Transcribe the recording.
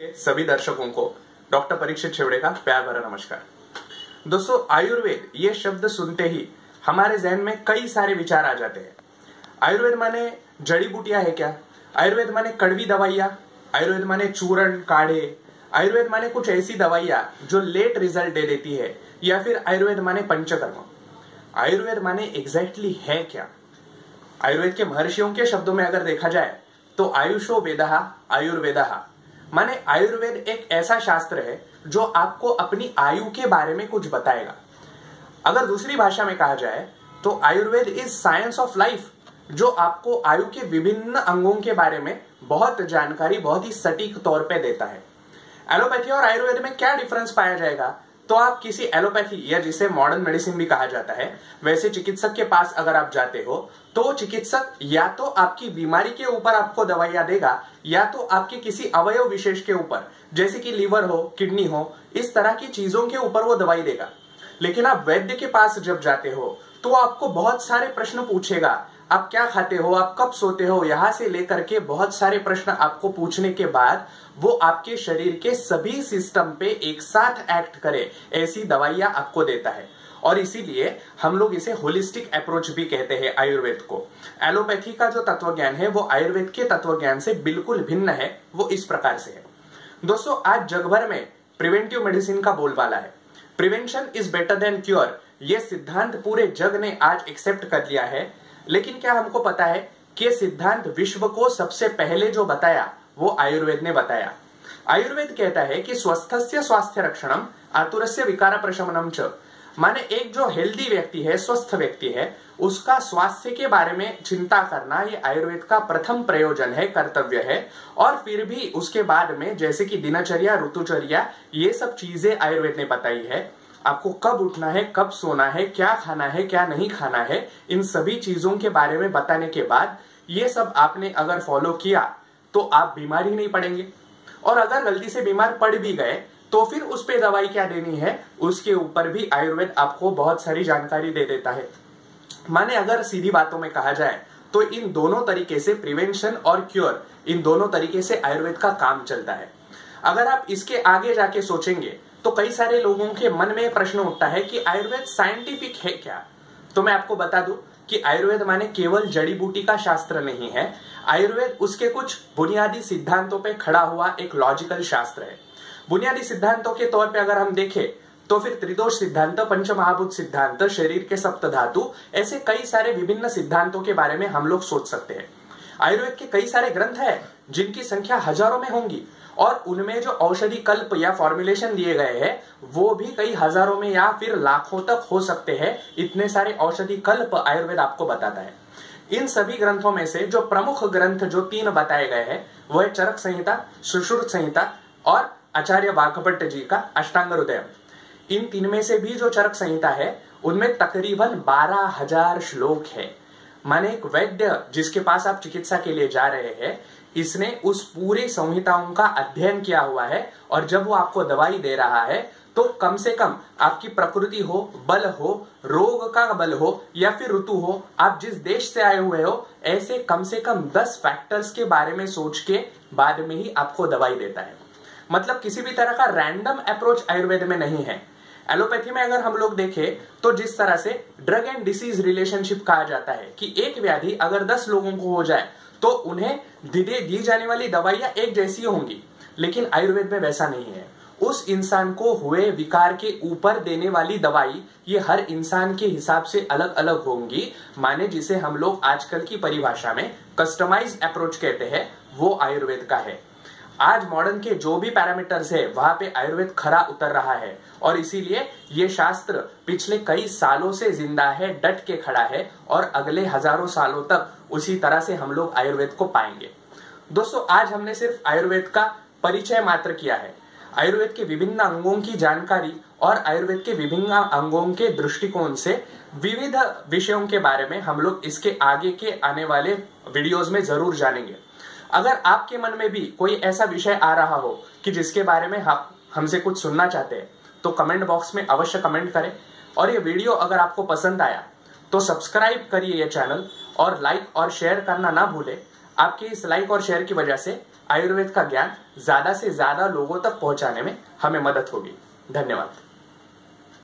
सभी दर्शकों को डॉक्टर परीक्षित छेवड़े का प्यार भरा नमस्कार। दोस्तों, आयुर्वेद ये शब्द सुनते ही हमारे जहन में कई सारे विचार आ जाते हैं। आयुर्वेद माने जड़ी बूटियां है क्या? आयुर्वेद माने कड़वी दवाइयां? आयुर्वेद माने चूर्ण काढ़े? आयुर्वेद माने कुछ ऐसी दवाइयां जो लेट रिजल्ट दे देती है? या फिर आयुर्वेद माने पंचकर्म? आयुर्वेद माने एग्जैक्टली है क्या? आयुर्वेद के महर्षियों के शब्दों में अगर देखा जाए तो आयुषो वेदः आयुर्वेदः माने आयुर्वेद एक ऐसा शास्त्र है जो आपको अपनी आयु के बारे में कुछ बताएगा। अगर दूसरी भाषा में कहा जाए तो Ayurveda is science of life, जो आपको आयु के विभिन्न अंगों के बारे में बहुत जानकारी बहुत ही सटीक तौर पे देता है। एलोपैथी और आयुर्वेद में क्या डिफरेंस पाया जाएगा? तो आप किसी एलोपैथी या जिसे मॉडर्न मेडिसिन भी कहा जाता है वैसे चिकित्सक के पास अगर आप जाते हो तो चिकित्सक या तो आपकी बीमारी के ऊपर आपको दवाइयां देगा या तो आपके किसी अवयव विशेष के ऊपर, जैसे कि लीवर हो, किडनी हो, इस तरह की चीजों के ऊपर वो दवाई देगा। लेकिन आप वैद्य के पास जब जाते हो तो आपको बहुत सारे प्रश्न पूछेगा। आप क्या खाते हो, आप कब सोते हो, यहां से लेकर के बहुत सारे प्रश्न आपको पूछने के बाद वो आपके शरीर के सभी सिस्टम पे एक साथ एक्ट करे ऐसी दवाइयां आपको देता है। और इसीलिए हम लोग इसे होलिस्टिक अप्रोच भी कहते हैं आयुर्वेद को। एलोपैथी का जो तत्वज्ञान है वो आयुर्वेद के तत्वज्ञान से बिल्कुल भिन्न है। वो इस प्रकार से है। दोस्तों, आज जग भर में प्रिवेंटिव मेडिसिन का बोलबाला है। Prevention is better than cure, ये सिद्धांत पूरे जग ने आज एक्सेप्ट कर लिया है। लेकिन क्या हमको पता है कि सिद्धांत विश्व को सबसे पहले जो बताया वो आयुर्वेद ने बताया। आयुर्वेद कहता है कि स्वस्थस्य स्वास्थ्य रक्षणम आतुरस्य विकार प्रशमनम च, माने एक जो हेल्दी व्यक्ति है, स्वस्थ व्यक्ति है, उसका स्वास्थ्य के बारे में चिंता करना ये आयुर्वेद का प्रथम प्रयोजन है, कर्तव्य है। और फिर भी उसके बाद में जैसे कि दिनचर्या, ऋतुचर्या, ये सब चीजें आयुर्वेद ने बताई है। आपको कब उठना है, कब सोना है, क्या खाना है, क्या नहीं खाना है, इन सभी चीजों के बारे में बताने के बाद ये सब आपने अगर फॉलो किया तो आप बीमार ही नहीं पड़ेंगे। और अगर गलती से बीमार पड़ भी गए तो फिर उस पे दवाई क्या देनी है उसके ऊपर भी आयुर्वेद आपको बहुत सारी जानकारी दे देता है। माने अगर सीधी बातों में कहा जाए तो इन दोनों तरीके से प्रिवेंशन और क्योर, इन दोनों तरीके से आयुर्वेद का काम चलता है। अगर आप इसके आगे जाके सोचेंगे तो कई सारे लोगों के मन में प्रश्न उठता है कि आयुर्वेद साइंटिफिक है क्या? तो मैं आपको बता दूं कि आयुर्वेद माने केवल जड़ी बूटी का शास्त्र नहीं है। आयुर्वेद उसके कुछ बुनियादी सिद्धांतों पे खड़ा हुआ एक लॉजिकल शास्त्र है। बुनियादी सिद्धांतों के तौर पे अगर हम देखें तो फिर त्रिदोष सिद्धांत, पंचमहाभूत सिद्धांत, शरीर के सप्त धातु, ऐसे कई सारे विभिन्न सिद्धांतों के बारे में हम लोग सोच सकते हैं। आयुर्वेद के कई सारे ग्रंथ है जिनकी संख्या हजारों में होंगी और उनमें जो औषधि कल्प या फॉर्मुलेशन दिए गए हैं वो भी कई हजारों में या फिर लाखों तक हो सकते हैं। इतने सारे औषधि कल्प आयुर्वेद आपको बताता है। इन सभी ग्रंथों में से जो प्रमुख ग्रंथ जो 3 बताए गए हैं वो है चरक संहिता, सुश्रुत संहिता और आचार्य वाग्भट जी का अष्टांग हृदय। इन 3 में से भी जो चरक संहिता है उनमें तकरीबन 12,000 श्लोक है। माने एक वैद्य जिसके पास आप चिकित्सा के लिए जा रहे हैं, इसने उस पूरी संहिताओं का अध्ययन किया हुआ है और जब वो आपको दवाई दे रहा है तो कम से कम आपकी प्रकृति हो, बल हो, रोग का बल हो या फिर ऋतु हो, आप जिस देश से आए हुए हो, ऐसे कम से कम 10 फैक्टर्स के बारे में सोच के बाद में ही आपको दवाई देता है। मतलब किसी भी तरह का रैंडम अप्रोच आयुर्वेद में नहीं है। एलोपैथी में अगर हम लोग देखें तो जिस तरह से ड्रग एंड डिसीज रिलेशनशिप कहा जाता है कि एक व्याधि अगर 10 लोगों को हो जाए तो उन्हें दी जाने वाली दवाइयां एक जैसी होंगी, लेकिन आयुर्वेद में वैसा नहीं है। उस इंसान को हुए विकार के ऊपर देने वाली दवाई ये हर इंसान के हिसाब से अलग अलग होंगी। माने जिसे हम लोग आजकल की परिभाषा में कस्टमाइज्ड अप्रोच कहते हैं, वो आयुर्वेद का है। आज मॉडर्न के जो भी पैरामीटर्स है वहां पे आयुर्वेद खरा उतर रहा है और इसीलिए ये शास्त्र पिछले कई सालों से जिंदा है, डट के खड़ा है और अगले हजारों सालों तक उसी तरह से हम लोग आयुर्वेद को पाएंगे। दोस्तों, आज हमने सिर्फ आयुर्वेद का परिचय मात्र किया है। आयुर्वेद के विभिन्न अंगों की जानकारी और आयुर्वेद के विभिन्न अंगों के दृष्टिकोण से विविध विषयों के बारे में हम लोग इसके आगे के आने वाले वीडियोज में जरूर जानेंगे। अगर आपके मन में भी कोई ऐसा विषय आ रहा हो कि जिसके बारे में आप हमसे कुछ सुनना चाहते हैं तो कमेंट बॉक्स में अवश्य कमेंट करें। और ये वीडियो अगर आपको पसंद आया तो सब्सक्राइब करिए ये चैनल और लाइक और शेयर करना ना भूलें। आपके इस लाइक और शेयर की वजह से आयुर्वेद का ज्ञान ज्यादा से ज्यादा लोगों तक पहुंचाने में हमें मदद होगी। धन्यवाद।